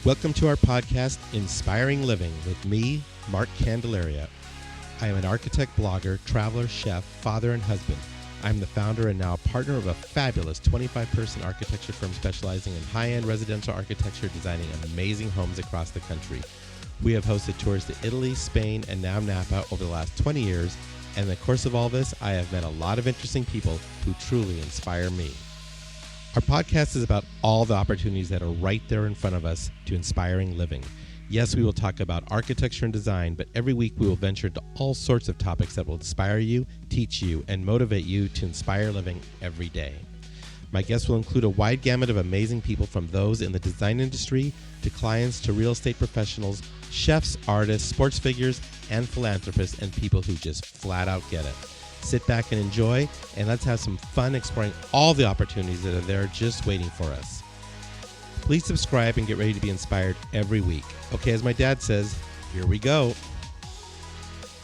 Welcome to our podcast, Inspiring Living, with me, Mark Candelaria. I am an architect, blogger, traveler, chef, father, and husband. I'm the founder and now a partner of a fabulous 25-person architecture firm specializing in high-end residential architecture, designing amazing homes across the country. We have hosted tours to Italy, Spain, and now Napa over the last 20 years, and in the course of all this, I have met a lot of interesting people who truly inspire me. Our podcast is about all the opportunities that are right there in front of us to inspiring living. Yes, we will talk about architecture and design, but every week we will venture into all sorts of topics that will inspire you, teach you, and motivate you to inspire living every day. My guests will include a wide gamut of amazing people, from those in the design industry to clients to real estate professionals, chefs, artists, sports figures, and philanthropists, and people who just flat out get it. Sit back and enjoy, and let's have some fun exploring all the opportunities that are there just waiting for us. Please subscribe and get ready to be inspired every week. Okay, as my dad says, here we go.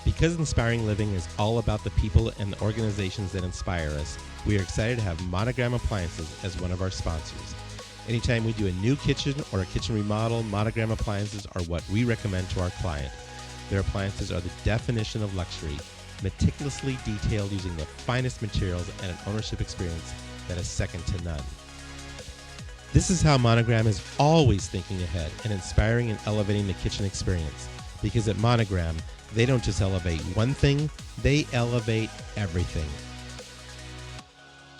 Because Inspiring Living is all about the people and the organizations that inspire us, we are excited to have Monogram Appliances as one of our sponsors. Anytime we do a new kitchen or a kitchen remodel, Monogram Appliances are what we recommend to our client. Their appliances are the definition of luxury, meticulously detailed using the finest materials and an ownership experience that is second to none. This is how Monogram is always thinking ahead and inspiring and elevating the kitchen experience. Because at Monogram, they don't just elevate one thing, they elevate everything.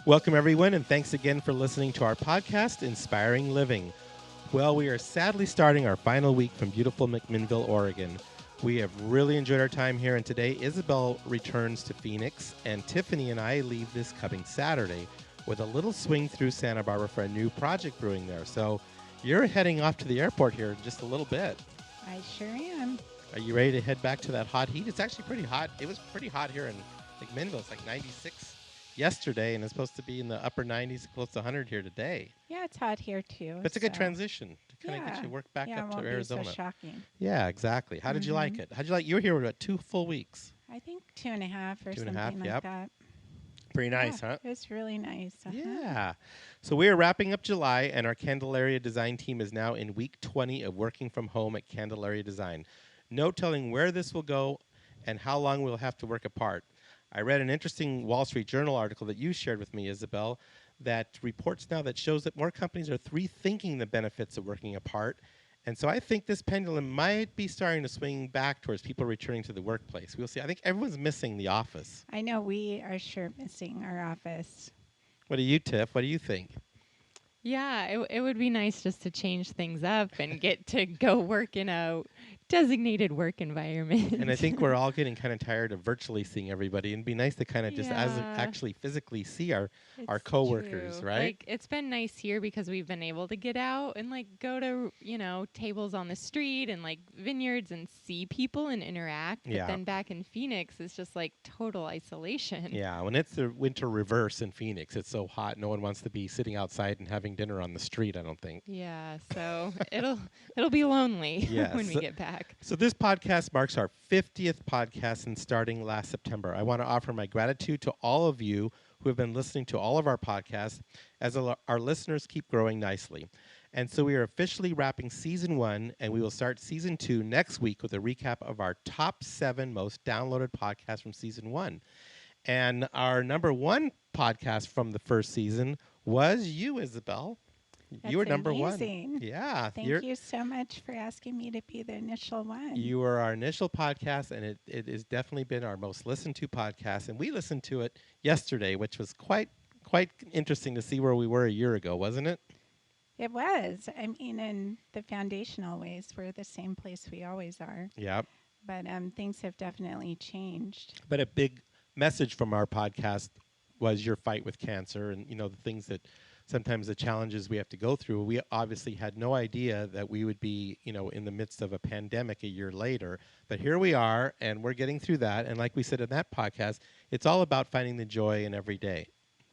Welcome, everyone, and thanks again for listening to our podcast, Inspiring Living. Well, we are sadly starting our final week from beautiful McMinnville, Oregon. We have really enjoyed our time here, and today Isabel returns to Phoenix, and Tiffany and I leave this coming Saturday with a little swing through Santa Barbara for a new project brewing there. So you're heading off to the airport here in just a little bit. I sure am. Are you ready to head back to that hot heat? It's actually pretty hot. It was pretty hot here in McMinnville. It's like 96 yesterday, and it's supposed to be in the upper 90s, close to 100 here today. Yeah, it's hot here too. But it's a good transition to kind of get you work back up to Arizona. Be so shocking. Yeah, exactly. How did you like it? How'd you like? You were here about 2 full weeks. I think 2.5 or something like yep. that. Pretty nice, huh? It was really nice. Yeah. So we are wrapping up July, and our Candelaria Design team is now in week 20 of working from home at Candelaria Design. No telling where this will go and how long we'll have to work apart. I read an interesting Wall Street Journal article that you shared with me, Isabel, that reports now that shows that more companies are rethinking the benefits of working apart. And so I think this pendulum might be starting to swing back towards people returning to the workplace. We'll see. I think everyone's missing the office. I know we are sure missing our office. What do you, Tiff? What do you think? Yeah, it would be nice just to change things up and get to go work in a designated work environment. And I think we're all getting kind of tired of virtually seeing everybody, and it'd be nice to kind of just actually physically see our coworkers, true. right? Like, it's been nice here because we've been able to get out and like go to, tables on the street and like vineyards and see people and interact. But then back in Phoenix, it's just like total isolation. Yeah, when it's the winter reverse in Phoenix, it's so hot, no one wants to be sitting outside and having dinner on the street, I don't think. Yeah, so it'll be lonely when we get back. So this podcast marks our 50th podcast, and starting last September. I want to offer my gratitude to all of you who have been listening to all of our podcasts, as our listeners keep growing nicely. And so we are officially wrapping Season 1, and we will start Season 2 next week with a recap of our top 7 most downloaded podcasts from Season 1. And our number 1 podcast from the first season was you, Isabel. You were number amazing. 1. Yeah. Thank you so much for asking me to be the initial one. You were our initial podcast, and it has definitely been our most listened to podcast. And we listened to it yesterday, which was quite interesting to see where we were a year ago, wasn't it? It was. I mean, in the foundational ways, we're the same place we always are. Yeah. But things have definitely changed. But a big message from our podcast was your fight with cancer, and the things that sometimes the challenges we have to go through. We obviously had no idea that we would be, in the midst of a pandemic a year later. But here we are, and we're getting through that. And like we said in that podcast, it's all about finding the joy in every day,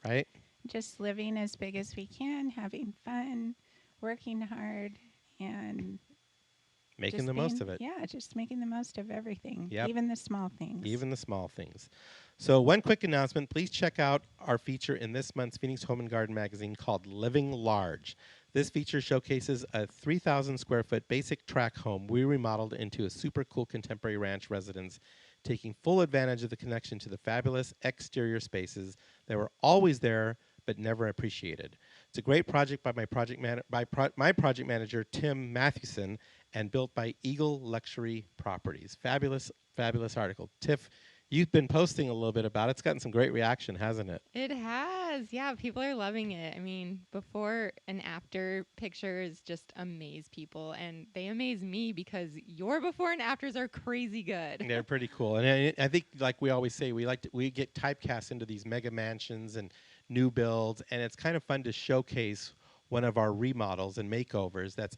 right? Just living as big as we can, having fun, working hard, and making the most of it. Yeah, just making the most of everything, Yep. even the small things. Even the small things. So one quick announcement, please check out our feature in this month's Phoenix Home and Garden magazine called Living Large. This feature showcases a 3,000 square foot basic tract home we remodeled into a super cool contemporary ranch residence, taking full advantage of the connection to the fabulous exterior spaces that were always there but never appreciated. It's a great project by my project manager, Tim Mathewson, and built by Eagle Luxury Properties. Fabulous, fabulous article. Tiff, you've been posting a little bit about it. It's gotten some great reaction, hasn't it? It has. Yeah, people are loving it. I mean, before and after pictures just amaze people, and they amaze me because your before and afters are crazy good. They're pretty cool. And I think, like we always say, we get typecast into these mega mansions and new builds, and it's kind of fun to showcase one of our remodels and makeovers that's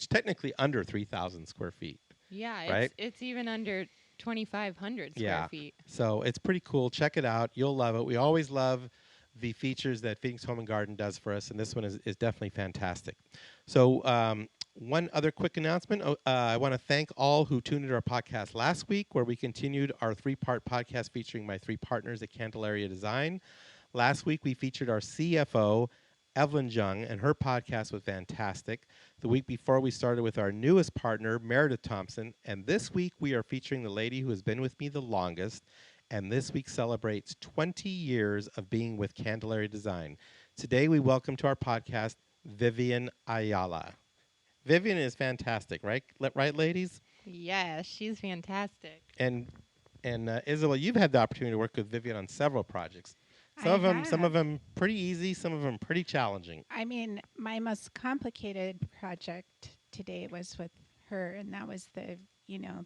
technically under 3,000 square feet. Yeah, right? It's even under 2,500 square feet. So it's pretty cool. Check it out. You'll love it. We always love the features that Phoenix Home and Garden does for us, and this one is definitely fantastic. So one other quick announcement. I want to thank all who tuned into our podcast last week, where we continued our 3-part podcast featuring my 3 partners at Candelaria Design. Last week, we featured our CFO, Evelyn Jung, and her podcast was fantastic. The week before, we started with our newest partner, Meredith Thomson. And this week, we are featuring the lady who has been with me the longest. And this week celebrates 20 years of being with Candelaria Design. Today, we welcome to our podcast, Vivian Ayala. Vivian is fantastic, right? Right, ladies? Yeah, she's fantastic. And Isabel, you've had the opportunity to work with Vivian on several projects. Some of them pretty easy, some of them pretty challenging. I mean, my most complicated project today was with her, and that was the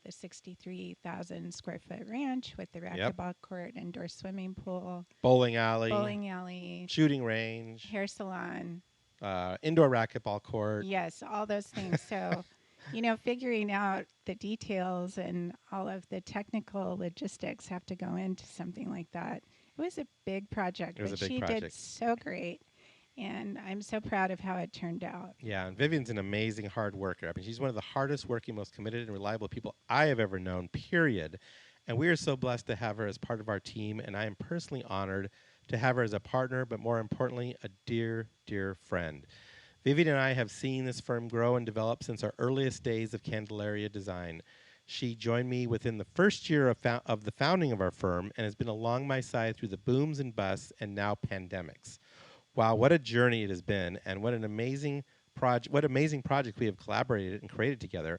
63,000 square foot ranch with the racquetball court, indoor swimming pool, bowling alley, shooting range, hair salon, indoor racquetball court. Yes, all those things. So, figuring out the details and all of the technical logistics have to go into something like that. It was a big project, but she did so great, and I'm so proud of how it turned out. Yeah, and Vivian's an amazing hard worker. I mean, she's one of the hardest working, most committed and reliable people I have ever known, period. And we are so blessed to have her as part of our team, and I am personally honored to have her as a partner, but more importantly, a dear, dear friend. Vivian and I have seen this firm grow and develop since our earliest days of Candelaria Design. She joined me within the first year of the founding of our firm and has been along my side through the booms and busts and now pandemics. Wow, what a journey it has been, and what an amazing project we have collaborated and created together.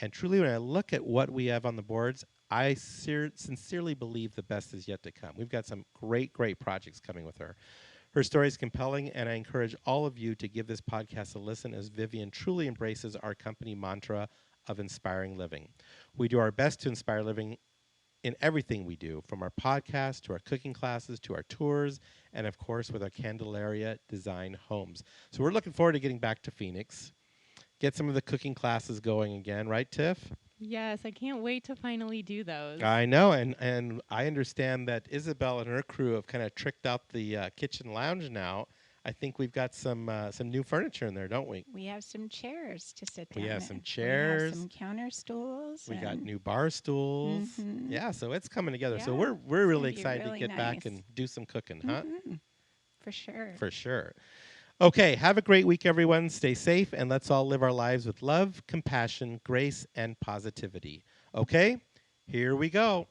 And truly, when I look at what we have on the boards, I sincerely believe the best is yet to come. We've got some great, great projects coming with her. Her story is compelling, and I encourage all of you to give this podcast a listen as Vivian truly embraces our company mantra of inspiring living. We do our best to inspire living in everything we do, from our podcast to our cooking classes to our tours, and of course with our Candelaria Design homes. So we're looking forward to getting back to Phoenix, get some of the cooking classes going again, right, Tiff? Yes, I can't wait to finally do those. I know, and I understand that Isabel and her crew have kind of tricked out the kitchen lounge now. I think we've got some new furniture in there, don't we? We have some chairs to sit down. We have some chairs. We have some counter stools. We got new bar stools. Mm-hmm. Yeah, so it's coming together. Yeah, so we're really excited really to get back and do some cooking, huh? Mm-hmm. For sure. For sure. Okay, have a great week, everyone. Stay safe, and let's all live our lives with love, compassion, grace, and positivity. Okay, here we go.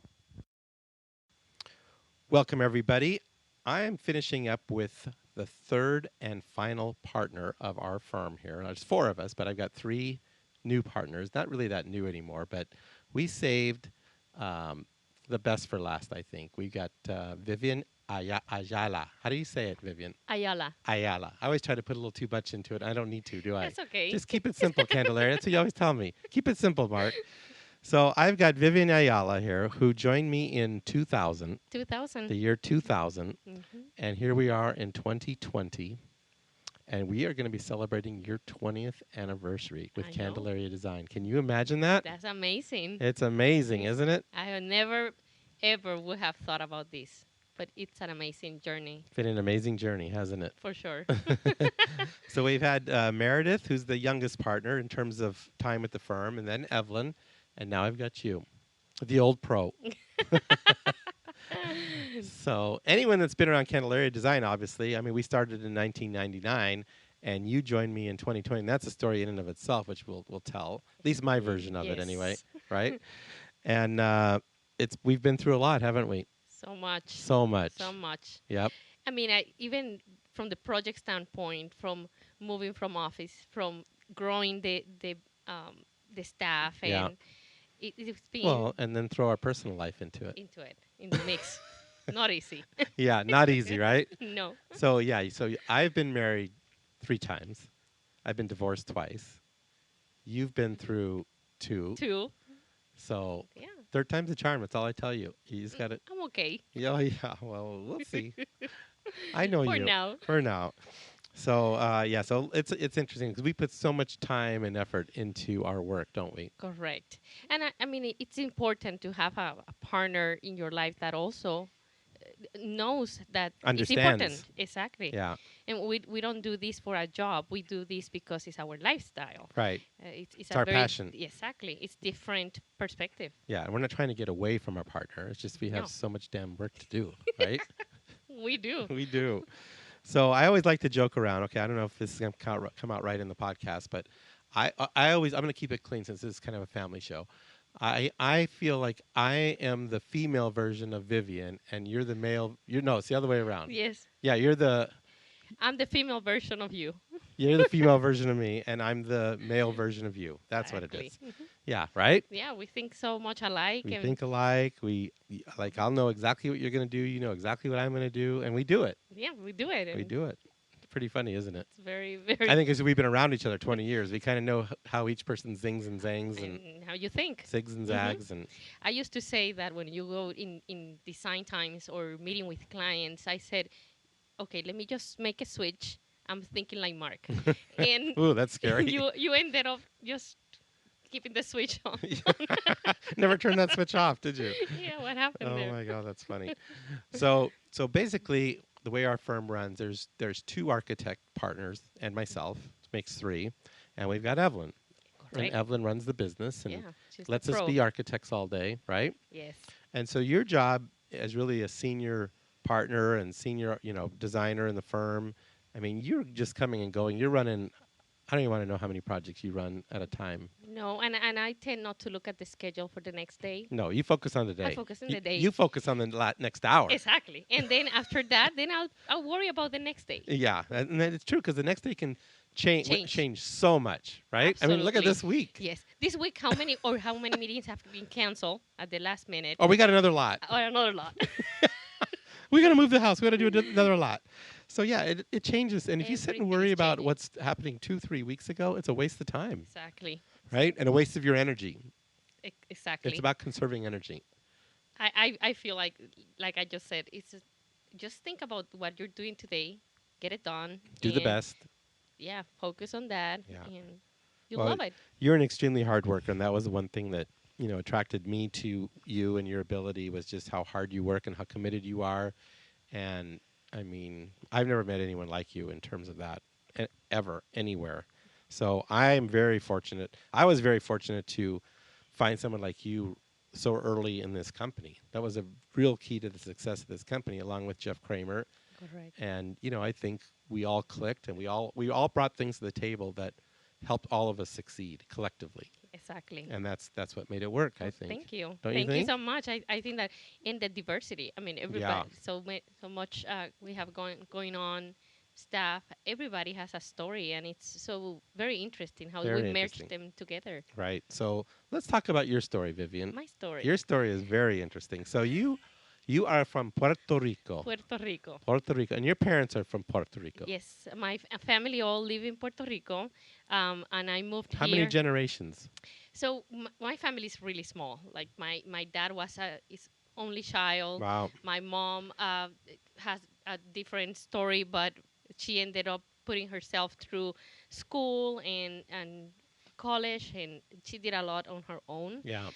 Welcome, everybody. I am finishing up with the third and final partner of our firm here. There's 4 of us, but I've got 3 new partners. Not really that new anymore, but we saved the best for last, I think. We got Vivian Ayala. How do you say it, Vivian? Ayala. Ayala. I always try to put a little too much into it. I don't need to, do I? That's okay. Just keep it simple, Candelaria. That's what you always tell me. Keep it simple, Mark. So I've got Vivian Ayala here, who joined me in 2000. 2000. The year 2000. Mm-hmm. And here we are in 2020. And we are going to be celebrating your 20th anniversary with Candelaria Design. Can you imagine that? That's amazing. It's amazing, isn't it? I have never, ever would have thought about this. But it's an amazing journey. It's been an amazing journey, hasn't it? For sure. So we've had Meredith, who's the youngest partner in terms of time at the firm, and then Evelyn, and now I've got you, the old pro. So anyone that's been around Candelaria Design, obviously, I mean, we started in 1999, and you joined me in 2020. And that's a story in and of itself, which we'll tell. At least my version of it, anyway. Right? And we've been through a lot, haven't we? So much. So much. So much. Yep. I mean, even from the project standpoint, from moving from office, from growing the staff, and it's been and then throw our personal life into it. In the mix. Not easy. Yeah, not easy, right? No. So I've been married 3 times. I've been divorced twice. You've been through 2. 2. So 3rd time's a charm. That's all I tell you. You just got to. I'm okay. Yeah. Well, we'll see. I know you. For now. So so it's interesting because we put so much time and effort into our work, don't we? Correct. And I mean, it's important to have a partner in your life that also knows that understands. It's important. Exactly. Yeah. And we don't do this for a job. We do this because it's our lifestyle. Right. It's our passion. Exactly. It's different perspective. Yeah, and we're not trying to get away from our partner. It's just we have so much damn work to do, right? We do. We do. So I always like to joke around. Okay, I don't know if this is going to come out right in the podcast, but I'm going to keep it clean since this is kind of a family show. I feel like I am the female version of Vivian, and you're the male. It's the other way around. Yes. Yeah, I'm the female version of you. You're the female version of me, and I'm the male version of you. That's exactly. what it is. Mm-hmm. Yeah, right? Yeah, we think so much alike. We think alike. I'll know exactly what you're going to do. You know exactly what I'm going to do, and we do it. Yeah, we do it. We do it. It's pretty funny, isn't it? It's very, very... I think as we've been around each other 20 years, we kind of know how each person zings and zangs and how you think. Zigs and zags. And I used to say that when you go in design times or meeting with clients, I said, okay, let me just make a switch. I'm thinking like Mark. And ooh, that's scary. You ended up just keeping the switch on. Never turned that switch off, did you? Yeah, what happened there? Oh my God, that's funny. So basically, the way our firm runs, there's 2 architect partners and myself, which makes 3, and we've got Evelyn. Correct. And Evelyn runs the business and lets us be architects all day, right? Yes. And so your job as really a senior partner and senior, designer in the firm. I mean, you're just coming and going. You're running. I don't even want to know how many projects you run at a time. No, and I tend not to look at the schedule for the next day. No, you focus on the day. I focus on the day. You focus on the next hour. Exactly. And then after that, then I'll worry about the next day. Yeah, and it's true because the next day can change so much, right? Absolutely. I mean, look at this week. Yes. This week, how many meetings have been canceled at the last minute? Oh, we got another lot. Another lot. We got to move the house. We got to do another lot. So, yeah, it changes. And if you sit and worry about what's happening 2-3 weeks ago, it's a waste of time. Exactly. Right? And a waste of your energy. Exactly. It's about conserving energy. I feel like I just said, it's just think about what you're doing today, get it done. Do the best. Yeah, focus on that. Yeah. And you'll love it. You're an extremely hard worker, and that was the one thing that attracted me to you and your ability was just how hard you work and how committed you are. And I mean, I've never met anyone like you in terms of that ever, anywhere. So I'm very fortunate. I was very fortunate to find someone like you so early in this company. That was a real key to the success of this company, along with Jeff Kramer. Correct. And, I think we all clicked and we all brought things to the table that helped all of us succeed collectively. Exactly. And that's what made it work, I think. Thank you. Thank you so much. I think that in the diversity, I mean, everybody, so much we have going on, staff, everybody has a story, and it's so very interesting how we merged them together. Right. So let's talk about your story, Vivian. My story. Your story is very interesting. So you are from Puerto Rico. Puerto Rico. Puerto Rico. And your parents are from Puerto Rico. Yes. My family all live in Puerto Rico. And I moved here. How many generations? So my family is really small. Like my dad was his only child. Wow. My mom has a different story, but she ended up putting herself through school and college, and she did a lot on her own. Yeah.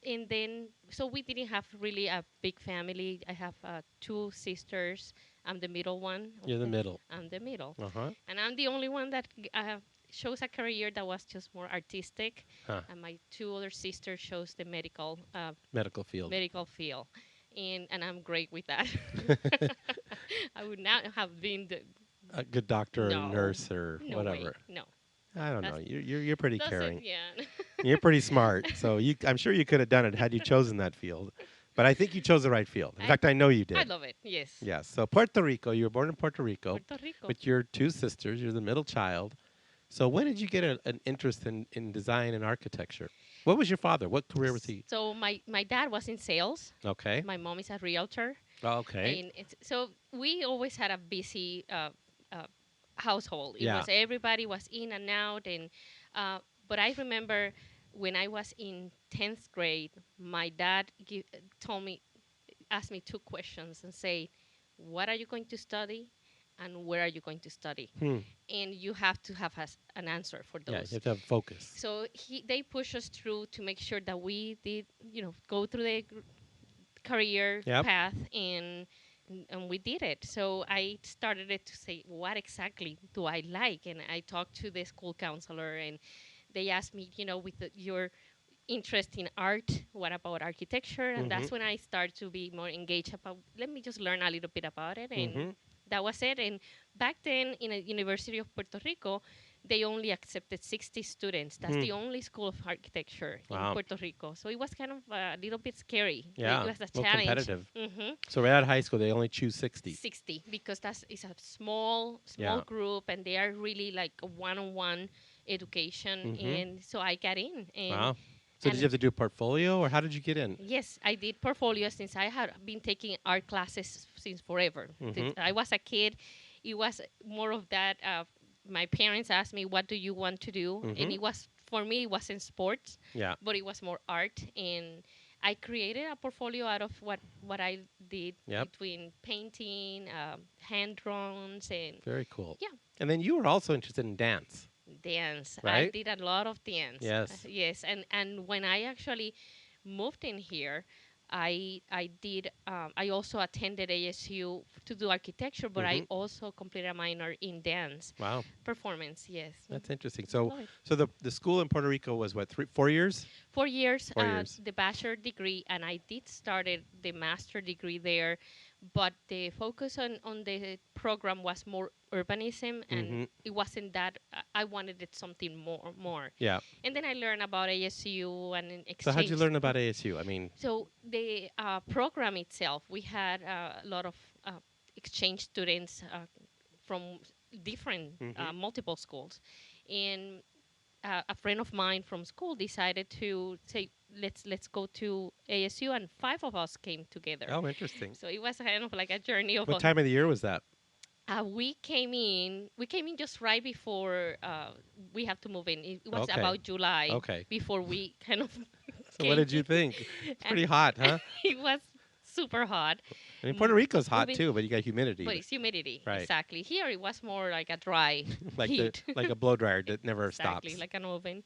And then, so we didn't have really a big family. I have 2 sisters. I'm the middle one. You're the middle. I'm the middle. Uh-huh. And I'm the only one that chose a career that was just more artistic. Huh. And my 2 other sisters chose the medical field. And I'm great with that. I would not have been a good doctor or nurse or whatever. Way. No. I don't know. You're pretty caring. Yeah. You're pretty smart. So I'm sure you could have done it had you chosen that field. But I think you chose the right field. In fact, I know you did. I love it. Yes. Yes. So Puerto Rico. You were born in Puerto Rico. Puerto Rico. With your two sisters. You're the middle child. So when did you get an interest in design and architecture? What was your father? What career was he? So my dad was in sales. Okay. My mom is a realtor. Oh, okay. And so we always had a busy household. Everybody was in and out, and but I remember when I was in 10th grade, my dad asked me two questions and say, "What are you going to study, and where are you going to study?" And you have to have an answer for those. Yeah, you have to have focus. So they push us through to make sure that we did, go through the career path, and we did it. So I started it to say, what exactly do I like? And I talked to the school counselor, and they asked me, with your interest in art, what about architecture? And that's when I started to be more engaged about, let me just learn a little bit about it. And that was it. And back then in the University of Puerto Rico, they only accepted 60 students. That's the only school of architecture in Puerto Rico. So it was kind of a little bit scary. Yeah, it was a challenge. Competitive. So right out of high school, they only choose 60. 60, because it's a small group, and they are really like a one-on-one education. And so I got in. And So did you have to do a portfolio, or how did you get in? Yes, I did portfolio since I had been taking art classes since forever. I was a kid. It was more of that. My parents asked me, what do you want to do? And it was, for me, it wasn't sports, but it was more art. And I created a portfolio out of what I did between painting, hand drawings, and... Very cool. Yeah. And then you were also interested in dance. Dance. Right? I did a lot of dance. Yes. Yes. And when I actually moved in here, I also attended ASU to do architecture, but I also completed a minor in dance. Wow. Performance, yes. That's interesting. So the school in Puerto Rico was what, 4 years? 4 years. 4 years. The bachelor degree, and I did started the master degree there, but the focus on the program was more urbanism, and it wasn't that. I wanted it something more. Yeah. And then I learned about ASU and exchange. So how did you learn about ASU? I mean. So the program itself, we had a lot of exchange students from different multiple schools, and a friend of mine from school decided to say, let's go to ASU, and 5 of us came together. Oh, interesting. So it was kind of like a journey of... What time of the year was that? We came in just right before we have to move in. It was about July before we kind of... So what did you think? It's pretty hot, huh? It was super hot. I mean, Puerto Rico's hot too, but you got humidity. But it's humidity, right. Exactly. Here it was more like a dry heat. Like a blow dryer that never stops. Exactly, like an oven.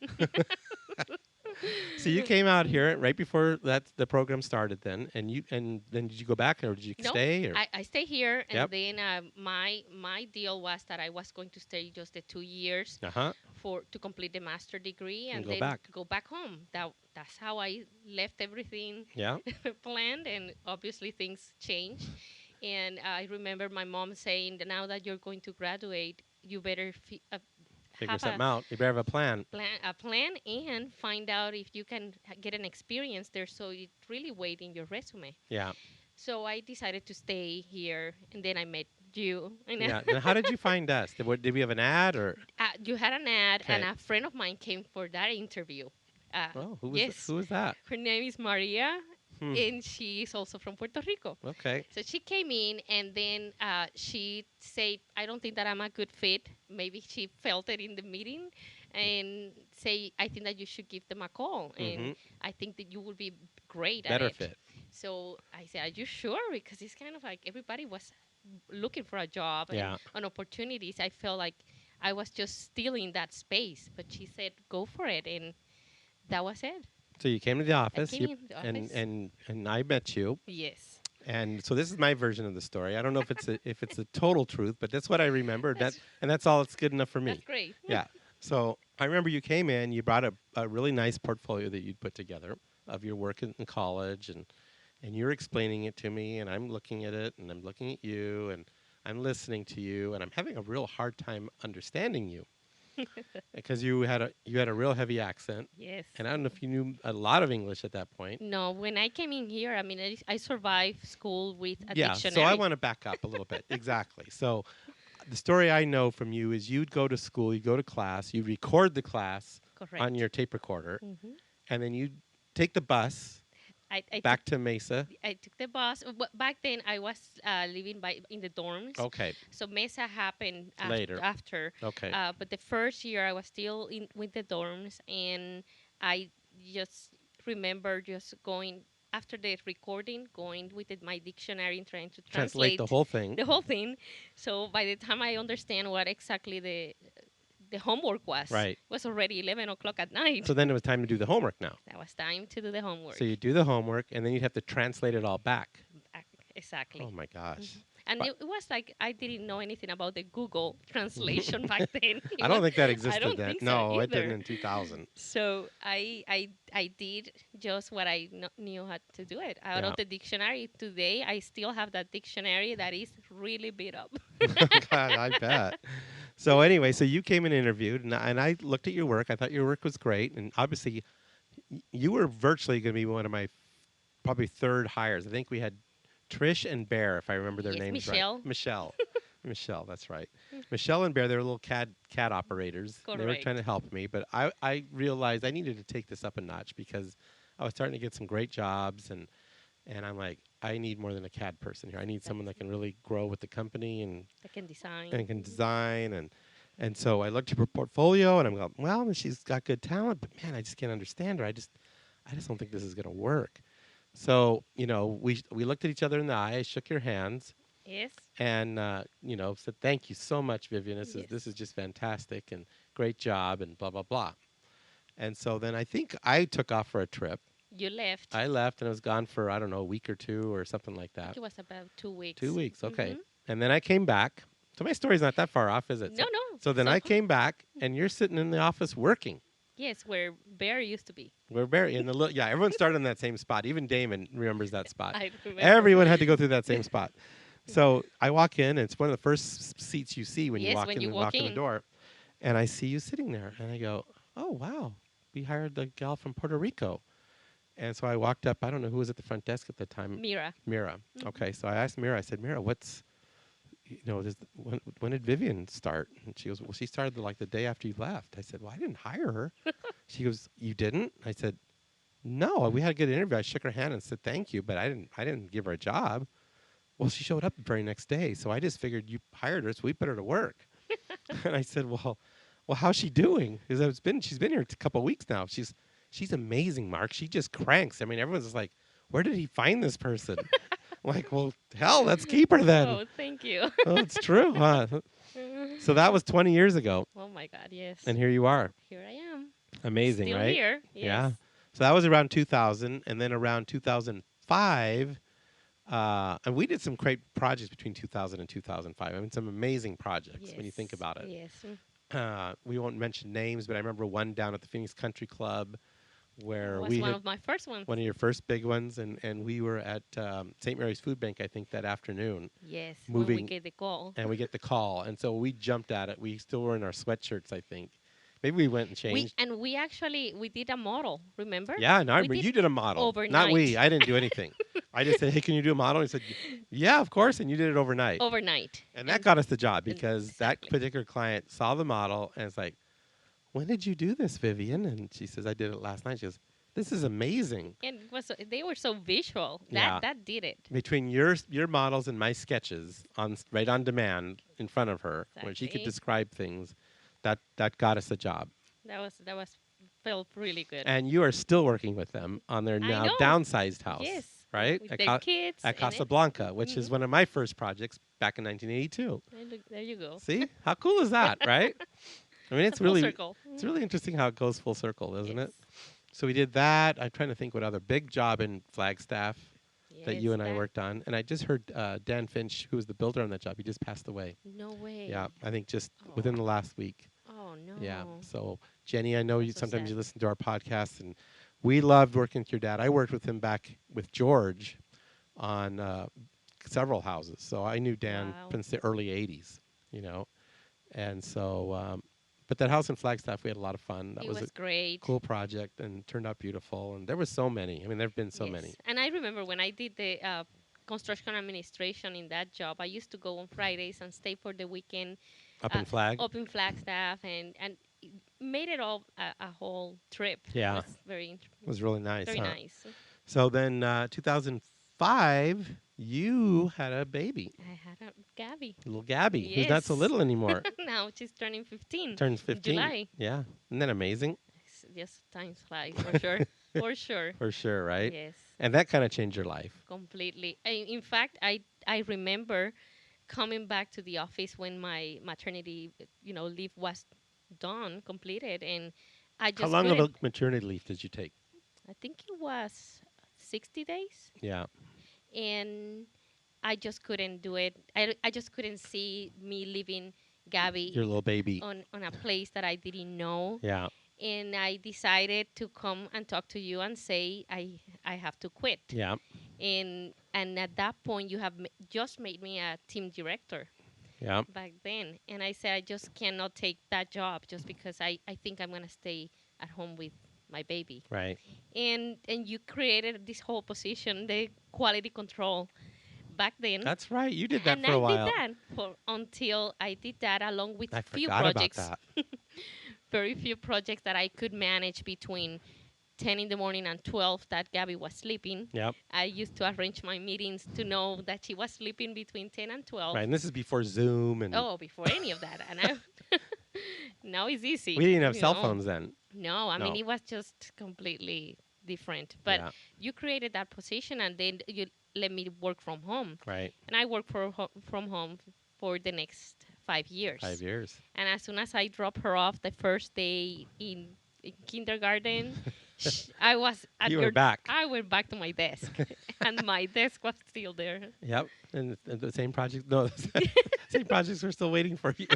So you came out here right before the program started then, and then did you go back, or did you stay? Or? I stay here, and then my deal was that I was going to stay just the 2 years to complete the master degree, and then go back home. That's how I left everything planned, and obviously things changed. And I remember my mom saying that now that you're going to graduate, you better figure something out. You better have a plan. A plan, and find out if you can get an experience there, so it really weighed in your resume. Yeah. So I decided to stay here, and then I met you. Yeah. And how did you find us? Did we have an ad, or? You had an ad, and a friend of mine came for that interview. Who was that? Her name is Maria. And she is also from Puerto Rico. Okay. So she came in, and then she said, I don't think that I'm a good fit. Maybe she felt it in the meeting, and say, I think that you should give them a call. And I think that you will be great at it. Better fit. So I said, are you sure? Because it's kind of like everybody was looking for a job and opportunities. I felt like I was just still in that space. But she said, go for it. And that was it. So you came to the office, and I met you. Yes. And so this is my version of the story. I don't know if it's a total truth, but that's what I remember. That's all that's good enough for me. That's great. Yeah. So I remember you came in. You brought a really nice portfolio that you'd put together of your work in college, and you're explaining it to me, and I'm looking at it, and I'm looking at you, and I'm listening to you, and I'm having a real hard time understanding you because you had a real heavy accent. Yes. And I don't know if you knew a lot of English at that point. No, when I came in here, I mean, I survived school with a Yeah, dictionary. so I want to back up a little bit. Exactly. So the story I know from you is you'd go to school, you'd go to class, you'd record the class on your tape recorder, and then you'd take the bus back to Mesa. I took the bus. Back then, I was living in the dorms. Okay. So Mesa happened later. After. Okay. But the first year, I was still with the dorms, and I just remember just going after the recording, going with my dictionary and trying to translate the whole thing. The whole thing. So by the time I understand what exactly the homework was, was already 11 o'clock at night. So then it was time to do the homework now. That was time to do the homework. So you do the homework, and then you'd have to translate it all back. Exactly. Oh, my gosh. And it was like I didn't know anything about the Google translation back then. I don't think that existed then. I don't think no, so it didn't in 2000. So I did just what I knew how to do it. Out of the dictionary. Today, I still have that dictionary that is really beat up. God, I bet. So anyway, so you came and interviewed, and I looked at your work. I thought your work was great. And obviously, you were virtually going to be one of my probably third hires. I think we had Trish and Bear, if I remember their names right. Michelle, that's right. Michelle and Bear, they were little CAD operators. Correct. They were trying to help me, but I realized I needed to take this up a notch because I was starting to get some great jobs, and I'm like, I need more than a CAD person here. I need someone that can really grow with the company and that can design. And so I looked at her portfolio, and I'm going, well, she's got good talent, but man, I just can't understand her. I just don't think this is going to work. So, we looked at each other in the eye, I shook your hands. Yes. And, said, thank you so much, Vivian. This is just fantastic and great job and blah, blah, blah. And so then I think I took off for a trip. You left. I left, and I was gone for, I don't know, a week or two or something like that. I think it was about 2 weeks. 2 weeks, okay. And then I came back. So my story's not that far off, is it? No. So then I came back, and you're sitting in the office working. Yes, where Bear used to be. Where Bear in the everyone started in that same spot. Even Damon remembers that spot. I remember. Everyone had to go through that same spot. So I walk in, and it's one of the first seats you see when you walk in the door. And I see you sitting there, and I go, oh, wow, we hired the gal from Puerto Rico. And so I walked up. I don't know who was at the front desk at the time. Mira. Okay, so I asked Mira. I said, Mira, when did Vivian start? And she goes, well, she started the day after you left. I said, well, I didn't hire her. She goes, you didn't? I said, no, we had a good interview. I shook her hand and said, thank you, but I didn't give her a job. Well, she showed up the very next day, so I just figured you hired her, so we put her to work. And I said, well, how's she doing? Because she's been here a couple of weeks now. She's amazing, Mark. She just cranks. I mean, everyone's just like, where did he find this person? Like, well, hell, let's keep her then. Oh, thank you. Oh, it's true, huh? So that was 20 years ago. Oh, my God, yes. And here you are. Here I am. Amazing, Still right? Here, yes. Yeah. So that was around 2000, and then around 2005, and we did some great projects between 2000 and 2005. I mean, some amazing projects when you think about it. Yes. We won't mention names, but I remember one down at the Phoenix Country Club where was one of my first ones. One of your first big ones, and we were at St. Mary's Food Bank, I think, that afternoon. Yes, moving, when we get the call. And we get the call, and so we jumped at it. We still were in our sweatshirts, I think. Maybe we went and changed. We did a model, remember? Yeah, no, I remember you did a model. Overnight. Not we. I didn't do anything. I just said, hey, can you do a model? And he said, yeah, of course, and you did it overnight. And that got us the job because that particular client saw the model and it's like, when did you do this, Vivian? And she says, I did it last night. She goes, this is amazing. And they were so visual. That did it. Between your models and my sketches right on demand in front of her, where she could describe things, that got us a job. That felt really good. And you are still working with them on their now downsized house. Yes. Right? With their kids. At Casablanca, which is one of my first projects back in 1982. There you go. See? How cool is that, right? I mean, it's really circle. It's really interesting how it goes full circle, isn't it? So we did that. I'm trying to think what other big job in Flagstaff that you and I worked on. And I just heard Dan Finch, who was the builder on that job, he just passed away. No way. Yeah, I think just within the last week. Oh, no. Yeah. So, Jenny, I know sometimes you listen to our podcast, and we loved working with your dad. I worked with him back with George on several houses. So I knew Dan since the early 80s, you know. And so, but that house in Flagstaff, we had a lot of fun. That was a great, cool project and turned out beautiful. And there were so many. I mean, there have been so many. And I remember when I did the construction administration in that job, I used to go on Fridays and stay for the weekend. Up in Flagstaff, and made it all a whole trip. Yeah. It was it was really nice. Very nice. So then 2005, you had a baby. I had a Gabby. Little Gabby, who's not so little anymore. Now she's turning 15. Turns 15. July. Yeah. Isn't that amazing? Yes, time's fly, for sure. For sure. For sure, right? Yes. And that kind of changed your life. Completely. In fact, I remember coming back to the office when my maternity, leave was completed, and I just How long of a maternity leave did you take? I think it was 60 days. Yeah. And I just couldn't do it. I just couldn't see me leaving Gabby, your little baby, on a place that I didn't know. Yeah. And I decided to come and talk to you and say I have to quit. Yeah. And at that point, you have just made me a team director. Yeah. Back then, and I said I just cannot take that job just because I think I'm gonna stay at home with my baby. Right. And you created this whole position, the quality control, back then. That's right. You did that for a while. And I did that until I did that along with few forgot projects. About that. Very few projects that I could manage between 10 in the morning and 12 that Gabby was sleeping. Yep. I used to arrange my meetings to know that she was sleeping between 10 and 12. Right, and this is before Zoom and before any of that. And now it's easy. We didn't have cell phones then. No, I mean, it was just completely different. But you created that position, and then you let me work from home. Right. And I worked from home for the next 5 years. 5 years. And as soon as I dropped her off the first day in kindergarten, I was at you were back. I went back to my desk, and my desk was still there. Yep, and the same project. No, same projects were still waiting for you.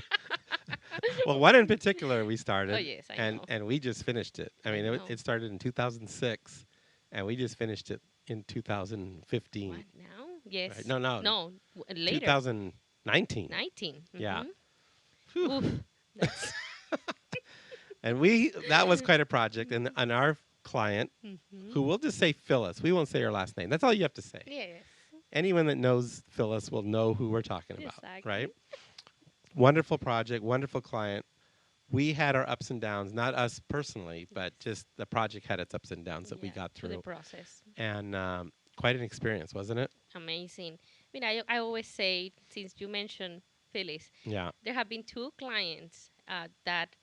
Well, one in particular we started. Oh yes, I know. And we just finished it. I mean, it started in 2006, and we just finished it in 2015. What now? Yes. Right. No. Later. 2019. 19. Mm-hmm. Yeah. Oof, and that was quite a project, and our client, who we'll just say Phyllis. We won't say her last name. That's all you have to say. Yes. Anyone that knows Phyllis will know who we're talking about, exactly. Right? Wonderful project, wonderful client. We had our ups and downs, not us personally, but just the project had its ups and downs that we got through. The process. And quite an experience, wasn't it? Amazing. I mean, I always say, since you mentioned Phyllis, there have been 2 clients that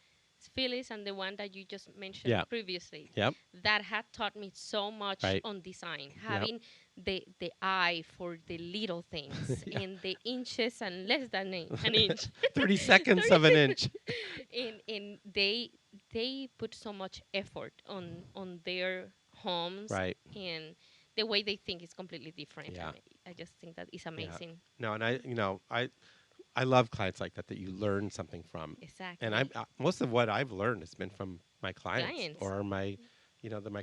Phyllis and the one that you just mentioned previously that had taught me so much on design, having the eye for the little things and the inches and less than an inch 30 seconds of an inch, and they put so much effort on their homes, and the way they think is completely different. I just think that is amazing. No, and I love clients like that you learn something from. Exactly. And most of what I've learned has been from my clients. Or my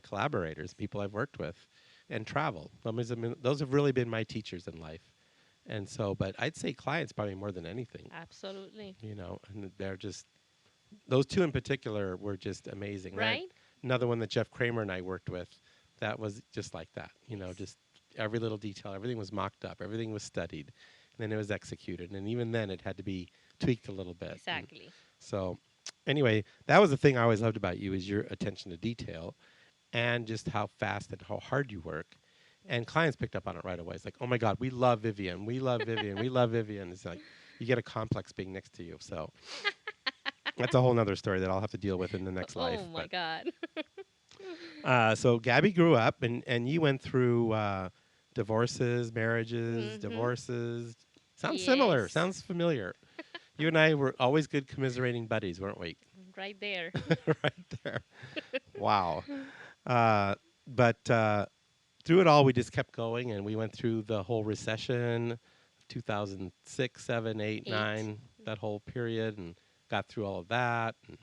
collaborators, people I've worked with, and travel. Those have really been my teachers in life. And so, but I'd say clients probably more than anything. Absolutely. And they're just, those 2 in particular were just amazing. Right. Another one that Jeff Kramer and I worked with, that was just like that. Just every little detail, everything was mocked up, everything was studied. And then it was executed. And even then, it had to be tweaked a little bit. Exactly. And so anyway, that was the thing I always loved about you, is your attention to detail and just how fast and how hard you work. And clients picked up on it right away. It's like, oh, my God, we love Vivian. We love Vivian. We love Vivian. It's like you get a complex being next to you. So that's a whole other story that I'll have to deal with in the next life. Oh, my God. So Gabby grew up, and you went through divorces, marriages, divorces. Sounds similar. Sounds familiar. You and I were always good commiserating buddies, weren't we? Right there. Right there. Wow. But through it all, we just kept going, and we went through the whole recession, 2006, 7, 8, 9, that whole period, and got through all of that. And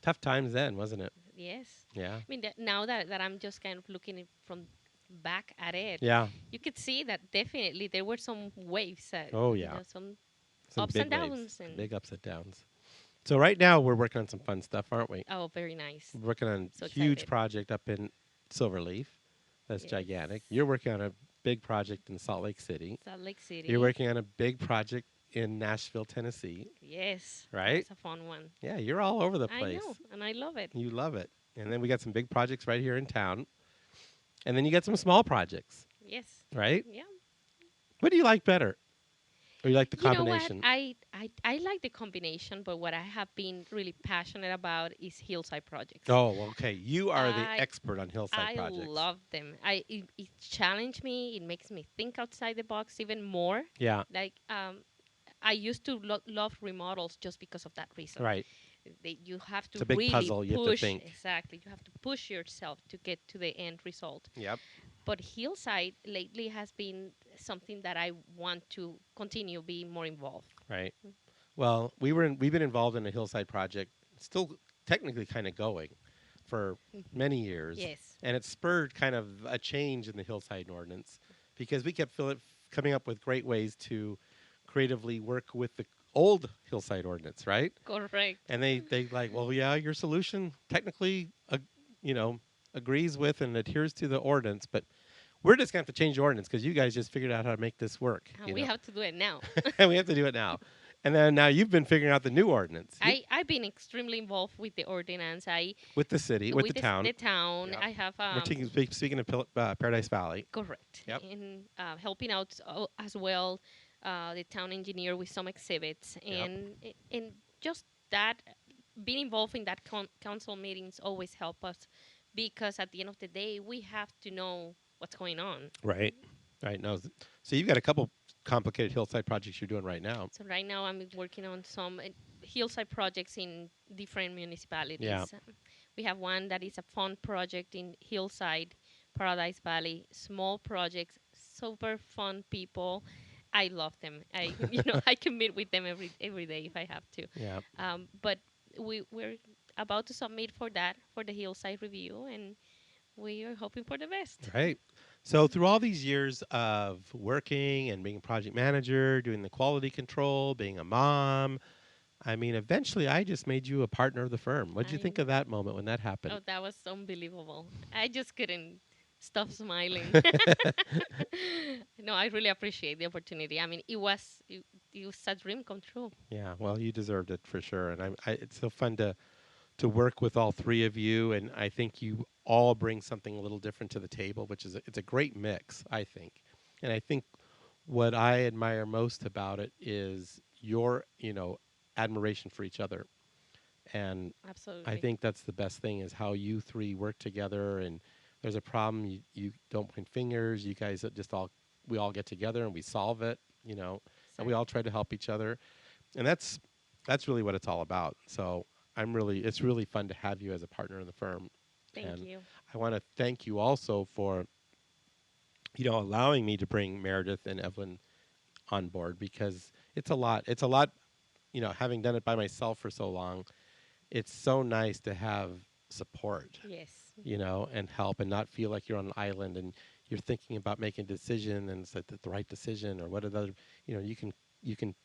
tough times then, wasn't it? Yes. Yeah. I mean, now that I'm just kind of looking from back at it, you could see that definitely there were some waves. Some ups and downs. Big ups and downs. So right now we're working on some fun stuff, aren't we? Oh, very nice. We're working on a huge project up in Silverleaf. That's gigantic. You're working on a big project in Salt Lake City. You're working on a big project in Nashville, Tennessee. Yes. Right? It's a fun one. Yeah, you're all over the place. I know, and I love it. You love it. And then we got some big projects right here in town. And then you got some small projects. Yes. Right? Yeah. What do you like better? Or you like the combination? You know what? I like the combination, but what I have been really passionate about is hillside projects. Oh, okay. You are the expert on hillside projects. I love them. It challenged me. It makes me think outside the box even more. Yeah. Like, I used to love remodels just because of that reason. Right. You have to it's a big really puzzle. You push. Have to think. Exactly. You have to push yourself to get to the end result. Yep. But hillside lately has been something that I want to continue being more involved. Right. Well, we've been involved in a hillside project, still technically kind of going, for many years. Yes. And it spurred kind of a change in the hillside ordinance because we kept coming up with great ways to creatively work with the old hillside ordinance, right? Correct. And they like, well, yeah, your solution technically, agrees with and adheres to the ordinance, but we're just going to have to change the ordinance because you guys just figured out how to make this work. And we have to do it now. And we have to do it now. And then now you've been figuring out the new ordinance. I've been extremely involved with the ordinance. With the city, with the town. The town. Yep. I have. We're speaking of Paradise Valley. Correct. Yep. And helping out as well the town engineer with some exhibits. And just that, being involved in that council meetings always help us because at the end of the day, we have to know what's going on. Right. Right. No. So you've got a couple complicated hillside projects you're doing right now. So right now I'm working on some hillside projects in different municipalities. Yeah. We have one that is a fun project in Hillside, Paradise Valley. Small projects, super fun people. I love them. I can meet with them every day if I have to. Yeah. But we're about to submit for the Hillside review, and we are hoping for the best. Right. So through all these years of working and being a project manager, doing the quality control, being a mom, I mean, eventually I just made you a partner of the firm. What did you think of that moment when that happened? Oh, that was unbelievable. I just couldn't stop smiling. No, I really appreciate the opportunity. I mean, it was a dream come true. Yeah, well, you deserved it for sure. And it's so fun to work with all three of you, and I think you all bring something a little different to the table, which is it's a great mix, I think. And I think what I admire most about it is your, admiration for each other. And absolutely, I think that's the best thing is how you three work together, and there's a problem, you don't point fingers, you guys we all get together and we solve it, and we all try to help each other. And that's really what it's all about. So it's really fun to have you as a partner in the firm. Thank you. I want to thank you also for, allowing me to bring Meredith and Evelyn on board because it's a lot. It's a lot, having done it by myself for so long, it's so nice to have support. Yes. And help and not feel like you're on an island and you're thinking about making a decision and it's the right decision or what are the other, you can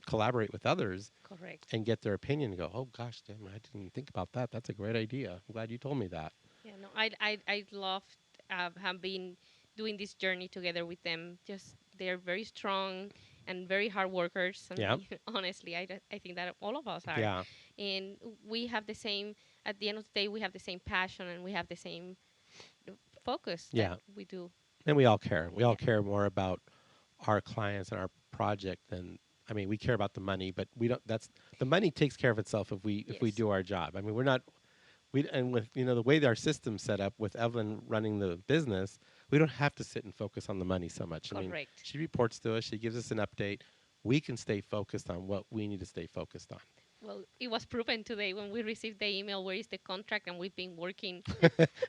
collaborate with others. Correct. And get their opinion and go, oh gosh, damn, I didn't even think about that. That's a great idea. I'm glad you told me that. Yeah, no, I love have been doing this journey together with them. Just they're very strong and very hard workers. And yeah. Honestly, I think that all of us are. Yeah. And we have the same. At the end of the day, we have the same passion and we have the same focus. Yeah. We do. And we all care. We all care more about our clients and our project than. I mean, we care about the money, but we don't. The money takes care of itself if we do our job. I mean, we're not. And with the way that our system's set up with Evelyn running the business, we don't have to sit and focus on the money so much. Correct. I mean, she reports to us, she gives us an update. We can stay focused on what we need to stay focused on. Well, it was proven today when we received the email, where is the contract, and we've been working.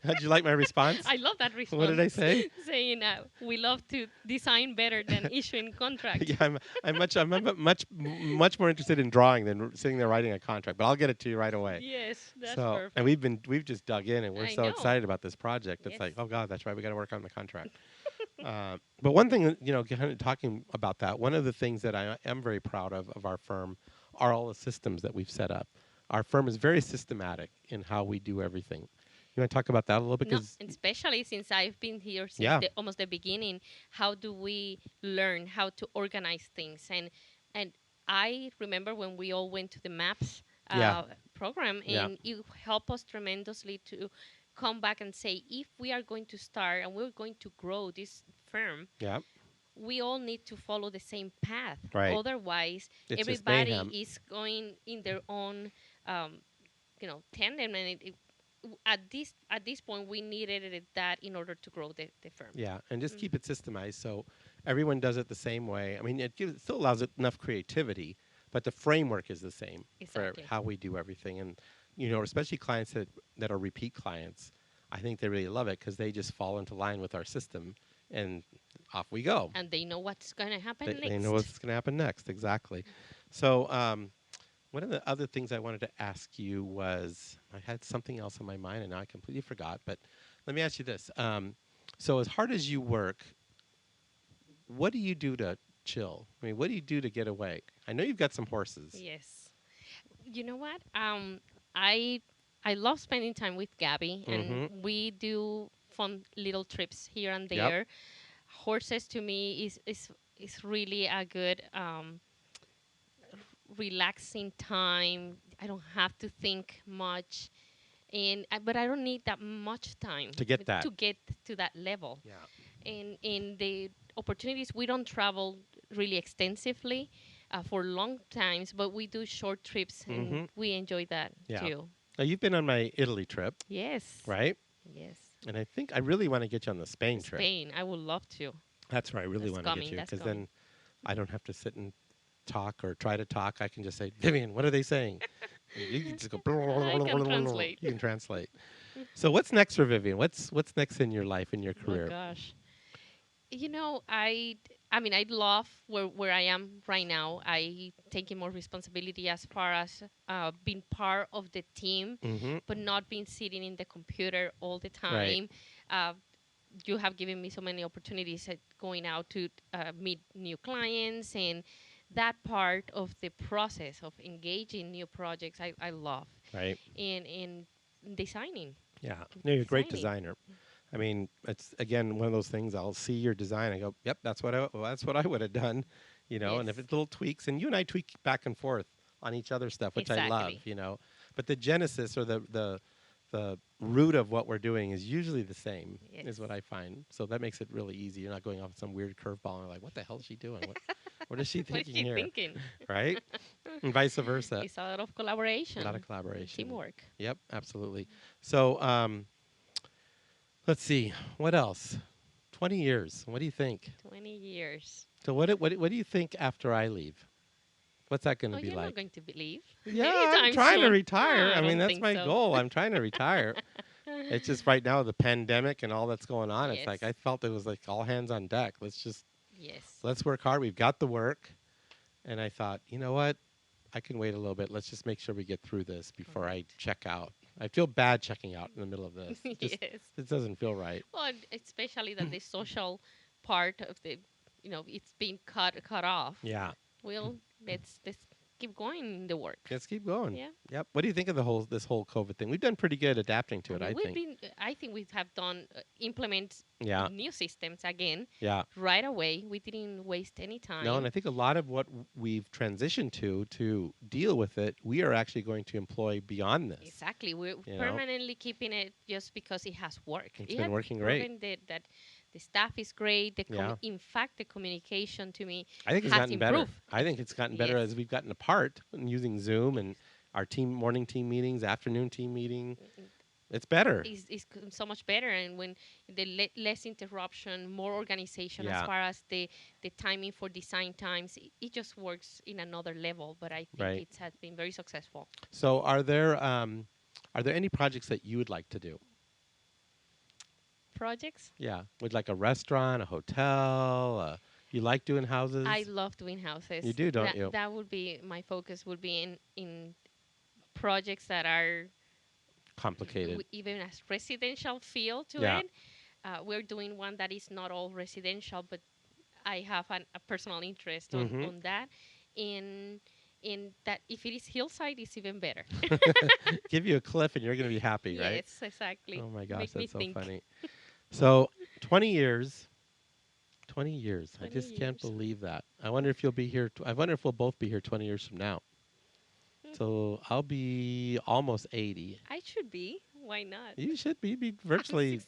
How'd you like my response? I love that response. What did I say? Saying we love to design better than issuing contracts. Yeah, I'm much more interested in drawing than sitting there writing a contract. But I'll get it to you right away. Yes, that's perfect. And we've just dug in, and we're so excited about this project. It's like, oh God, that's right. We got to work on the contract. But one thing, kind of talking about that, one of the things that I am very proud of our firm are all the systems that we've set up. Our firm is very systematic in how we do everything. You want to talk about that a little bit? No, especially since I've been here since almost the beginning. How do we learn how to organize things? And I remember when we all went to the MAPS program, and it helped us tremendously to come back and say, if we are going to start and we're going to grow this firm, we all need to follow the same path. Right. Otherwise, everybody is going in their own, tandem. And at this point, we needed that in order to grow the firm. Yeah, and just keep it systemized so everyone does it the same way. I mean, it still allows it enough creativity, but the framework is the same for how we do everything. And, especially clients that are repeat clients, I think they really love it because they just fall into line with our system. And off we go. And they know what's going to happen next. They know what's going to happen next, exactly. So one of the other things I wanted to ask you was, I had something else on my mind, and now I completely forgot. But let me ask you this. So as hard as you work, what do you do to chill? I mean, what do you do to get away? I know you've got some horses. Yes. You know what? I love spending time with Gabby, and we do fun little trips here and there. Yep. Horses to me is really a good relaxing time. I don't have to think much, but I don't need that much time to get to that level. Yeah. And in the opportunities, we don't travel really extensively for long times, but we do short trips, and we enjoy that too. Now, you've been on my Italy trip. Yes. Right? Yes. And I think I really want to get you on the Spain trip. Spain, I would love to. That's where I really want to get you, because then I don't have to sit and talk or try to talk. I can just say, Vivian, what are they saying? You can just go. I can translate. You can translate. So what's next for Vivian? What's next in your life, in your career? Oh gosh, I mean, I love where I am right now. I taking more responsibility as far as being part of the team, but not being sitting in the computer all the time. Right. You have given me so many opportunities at going out to meet new clients, and that part of the process of engaging new projects, I love. Right. And designing. Yeah, you're a great designer. I mean, it's, again, one of those things. I'll see your design. I go, yep, that's what I would have done, Yes. And if it's little tweaks, and you and I tweak back and forth on each other's stuff, which I love, But the genesis or the root of what we're doing is usually the same, is what I find. So that makes it really easy. You're not going off some weird curveball and you're like, what the hell is she doing? What is she thinking here? Right? And vice versa. It's a lot of collaboration. A lot of collaboration. Teamwork. Yep, absolutely. So let's see. What else? 20 years. What do you think? 20 years. So what do you think after I leave? What's that going to be like? You're not going to leave. Yeah, I'm trying to retire. I mean, that's my goal. I'm trying to retire. It's just right now, the pandemic and all that's going on. It's like I felt it was like all hands on deck. Let's work hard. We've got the work. And I thought, you know what? I can wait a little bit. Let's just make sure we get through this before I check out. I feel bad checking out in the middle of this. It doesn't feel right. Well, especially that the social part of the, it's being cut off. Yeah. Well, let's keep going in the work. Let's keep going. Yeah. Yep. What do you think of this whole COVID thing? We've done pretty good adapting to it, I think. I think we have done implement new systems again. Yeah. Right away. We didn't waste any time. No, and I think a lot of what we've transitioned to deal with it, we are actually going to employ beyond this. Exactly. We're permanently keeping it just because it has worked. It's been working great. That the staff is great. In fact, the communication to me has gotten better. improved. I think it's gotten better as we've gotten apart and using Zoom and our morning team meetings, afternoon team meeting. It's better. It's so much better, and when the less interruption, more organization as far as the timing for design times, it just works in another level. But I think it has been very successful. So, are there any projects that you would like to do? Projects? Yeah, with like a restaurant, a hotel. You like doing houses? I love doing houses. You do, don't you? That would be my focus. Would be in projects that are complicated, even as residential feel to it. We're doing one that is not all residential, but I have a personal interest on that. In that, if it is hillside, it's even better. Give you a cliff and you're going to be happy, right? Yes, exactly. Oh my gosh, that's so funny. So 20 years. 20 years. I just can't believe that. I wonder if you'll be here. I wonder if we'll both be here 20 years from now. So I'll be almost 80. I should be. Why not? You should be. You'd be virtually.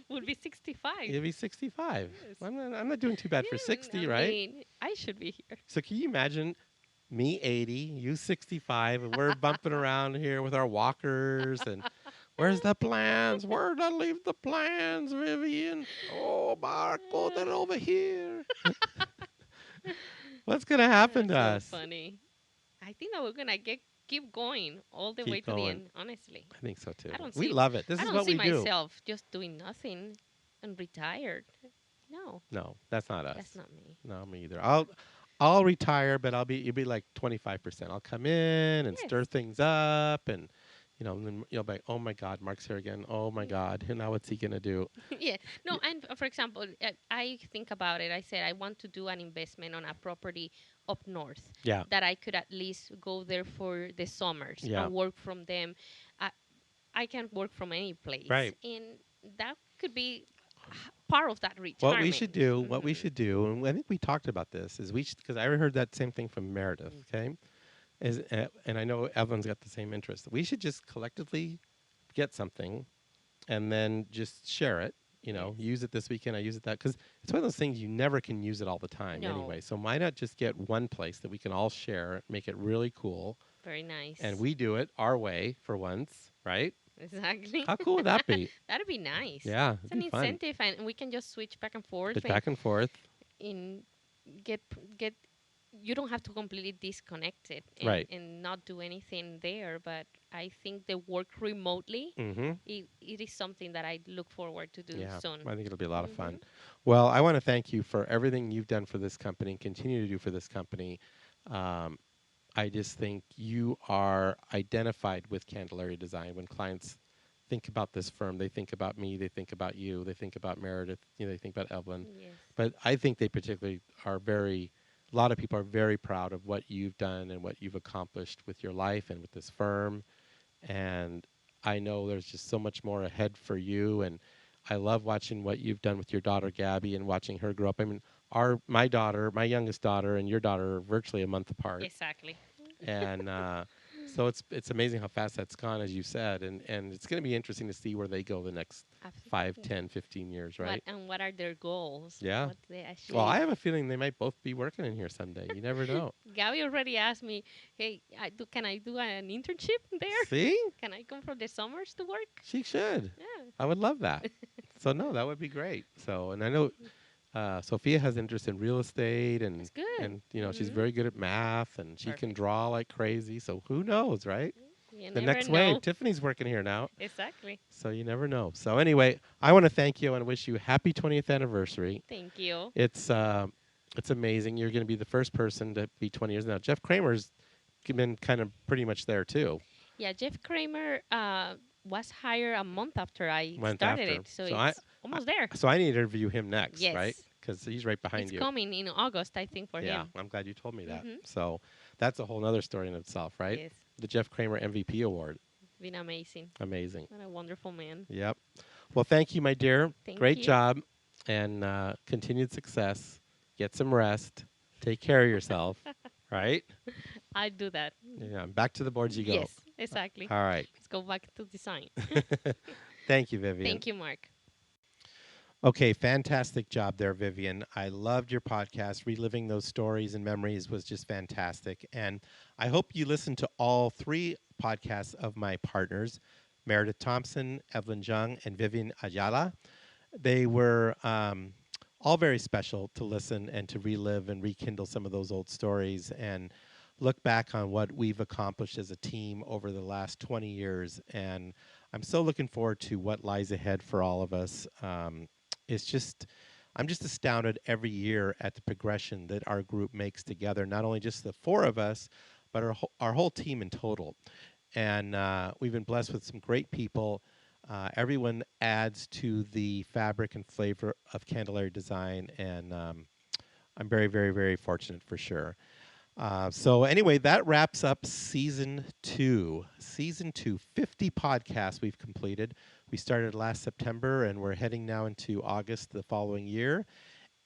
Would be 65. You'll be 65. Yes. I'm not doing too bad for 60, I right? mean, I should be here. So can you imagine me 80, you 65, and we're bumping around here with our walkers and where's the plans? Where'd I leave the plans, Vivian? Oh, Marco, they're over here. What's going to happen to us? Funny. I think that we're going to keep going all the way to the end, honestly. I think so, too. We love it. This is what we do. I don't see myself just doing nothing and retired. No. No, that's not us. That's not me. No, me either. I'll retire, but you'll be like 25%. I'll come in and stir things up and then you'll be like, oh my God, Mark's here again. Oh my God, now what's he gonna do? No, and for example, I think about it. I said I want to do an investment on a property up north. Yeah. That I could at least go there for the summers and work from them. I can work from any place, right? And that could be part of that retirement. What we should do, and I think we talked about this, is because I heard that same thing from Meredith. Okay. And I know Evelyn's got the same interest. We should just collectively get something and then just share it, use it this weekend, I use it that. Because it's one of those things you never can use it all the time anyway. So why not just get one place that we can all share, make it really cool. Very nice. And we do it our way for once, right? Exactly. How cool would that be? That'd be nice. Yeah, it's an incentive, and we can just switch back and forth. And get. You don't have to completely disconnect it and not do anything there. But I think the work remotely, it is something that I look forward to do soon. I think it'll be a lot of fun. Well, I want to thank you for everything you've done for this company and continue to do for this company. I just think you are identified with Candelaria Design. When clients think about this firm, they think about me, they think about you, they think about Meredith, they think about Evelyn. Yes. But I think they particularly are a lot of people are very proud of what you've done and what you've accomplished with your life and with this firm. And I know there's just so much more ahead for you. And I love watching what you've done with your daughter, Gabby, and watching her grow up. I mean, my youngest daughter and your daughter are virtually a month apart. Exactly. And so it's amazing how fast that's gone, as you said. And it's going to be interesting to see where they go the next 5, 10, 15 years, right? What are their goals? Yeah. Well, I have a feeling they might both be working in here someday. You never know. Gabby already asked me, hey, can I do an internship there? See? Can I come for the summers to work? She should. Yeah. I would love that. So, no, that would be great. So, and I know Sophia has interest in real estate, and that's good. And she's very good at math, and she can draw like crazy. So who knows, right? The next wave. Tiffany's working here now. Exactly. So you never know. So anyway, I want to thank you and wish you a happy 20th anniversary. Thank you. It's amazing. You're going to be the first person to be 20 years now. Jeff Kramer's been kind of pretty much there too. Yeah, Jeff Kramer was hired a month after I started it, so it's almost there. So I need to interview him next, right? Because he's right behind you. It's coming in August, I think, for him. Yeah, I'm glad you told me that. So that's a whole other story in itself, right? Yes. The Jeff Kramer MVP Award. Been amazing. Amazing. What a wonderful man. Yep. Well, thank you, my dear. Great you. Job, and continued success. Get some rest. Take care of yourself, right? I do that. Yeah, back to the boards you go. Yes, exactly. All right. Let's go back to design. Thank you, Vivian. Thank you, Mark. Okay, fantastic job there, Vivian. I loved your podcast. Reliving those stories and memories was just fantastic. And I hope you listened to all 3 podcasts of my partners. Meredith Thomson, Evelyn Jung, and Vivian Ayala. They were all very special to listen and to relive and rekindle some of those old stories and look back on what we've accomplished as a team over the last 20 years. And I'm so looking forward to what lies ahead for all of us. I'm just astounded every year at the progression that our group makes together, not only just the four of us, but our whole team in total. And we've been blessed with some great people. Everyone adds to the fabric and flavor of Candelaria Design, and I'm very, very, very fortunate for sure. So anyway, that wraps up Season 2. Season 2, 50 podcasts we've completed. We started last September, and we're heading now into August the following year.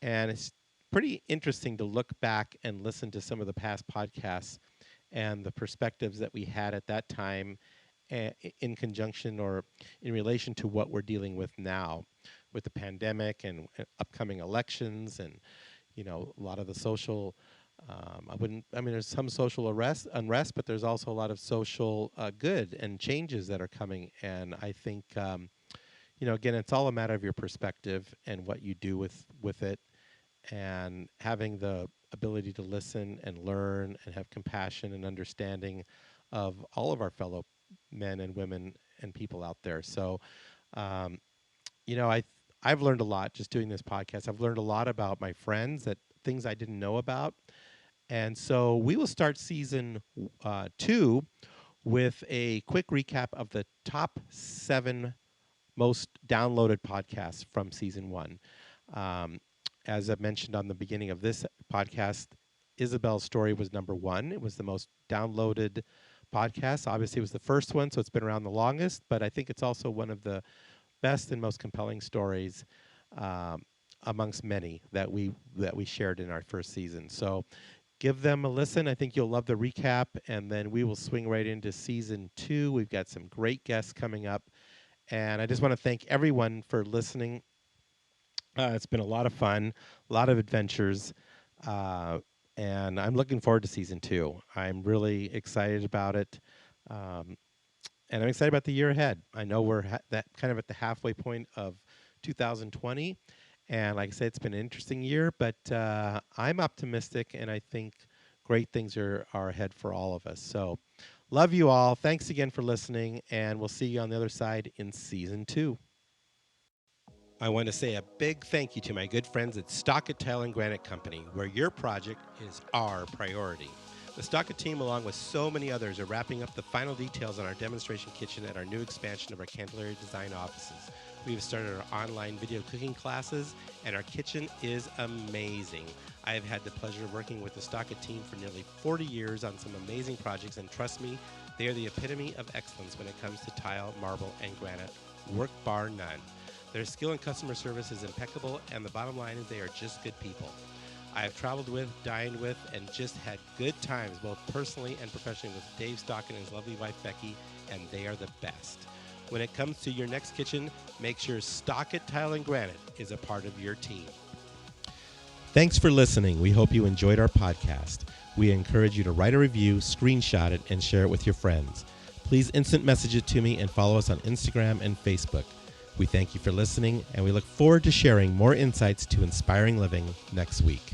And it's pretty interesting to look back and listen to some of the past podcasts and the perspectives that we had at that time in conjunction or in relation to what we're dealing with now with the pandemic and upcoming elections and, a lot of the social there's some social unrest, but there's also a lot of social good and changes that are coming. And I think, again, it's all a matter of your perspective and what you do with it, and having the ability to listen and learn and have compassion and understanding of all of our fellow men and women and people out there. So, I've learned a lot just doing this podcast. I've learned a lot about my friends, things I didn't know about. And so we will start Season 2 with a quick recap of the top 7 most downloaded podcasts from Season 1. As I mentioned on the beginning of this podcast, Isabel's story was number 1. It was the most downloaded podcast. Obviously, it was the first one, so it's been around the longest, but I think it's also one of the best and most compelling stories amongst many that we shared in our first season. So give them a listen. I think you'll love the recap, and then we will swing right into Season 2. We've got some great guests coming up, and I just want to thank everyone for listening. It's been a lot of fun, a lot of adventures, and I'm looking forward to Season 2. I'm really excited about it, and I'm excited about the year ahead. I know we're kind of at the halfway point of 2020, and like I said, it's been an interesting year, but I'm optimistic, and I think great things are ahead for all of us. So love you all. Thanks again for listening, and we'll see you on the other side in Season 2. I want to say a big thank you to my good friends at Stockett Tile and Granite Company, where your project is our priority. The Stockett team, along with so many others, are wrapping up the final details on our demonstration kitchen at our new expansion of our Candelaria Design offices. We have started our online video cooking classes, and our kitchen is amazing. I have had the pleasure of working with the Stockett team for nearly 40 years on some amazing projects, and trust me, they are the epitome of excellence when it comes to tile, marble, and granite. Work bar none. Their skill and customer service is impeccable, and the bottom line is they are just good people. I have traveled with, dined with, and just had good times, both personally and professionally, with Dave Stockett and his lovely wife, Becky, and they are the best. When it comes to your next kitchen, make sure Stockett Tile and Granite is a part of your team. Thanks for listening. We hope you enjoyed our podcast. We encourage you to write a review, screenshot it, and share it with your friends. Please instant message it to me and follow us on Instagram and Facebook. We thank you for listening, and we look forward to sharing more insights to inspiring living next week.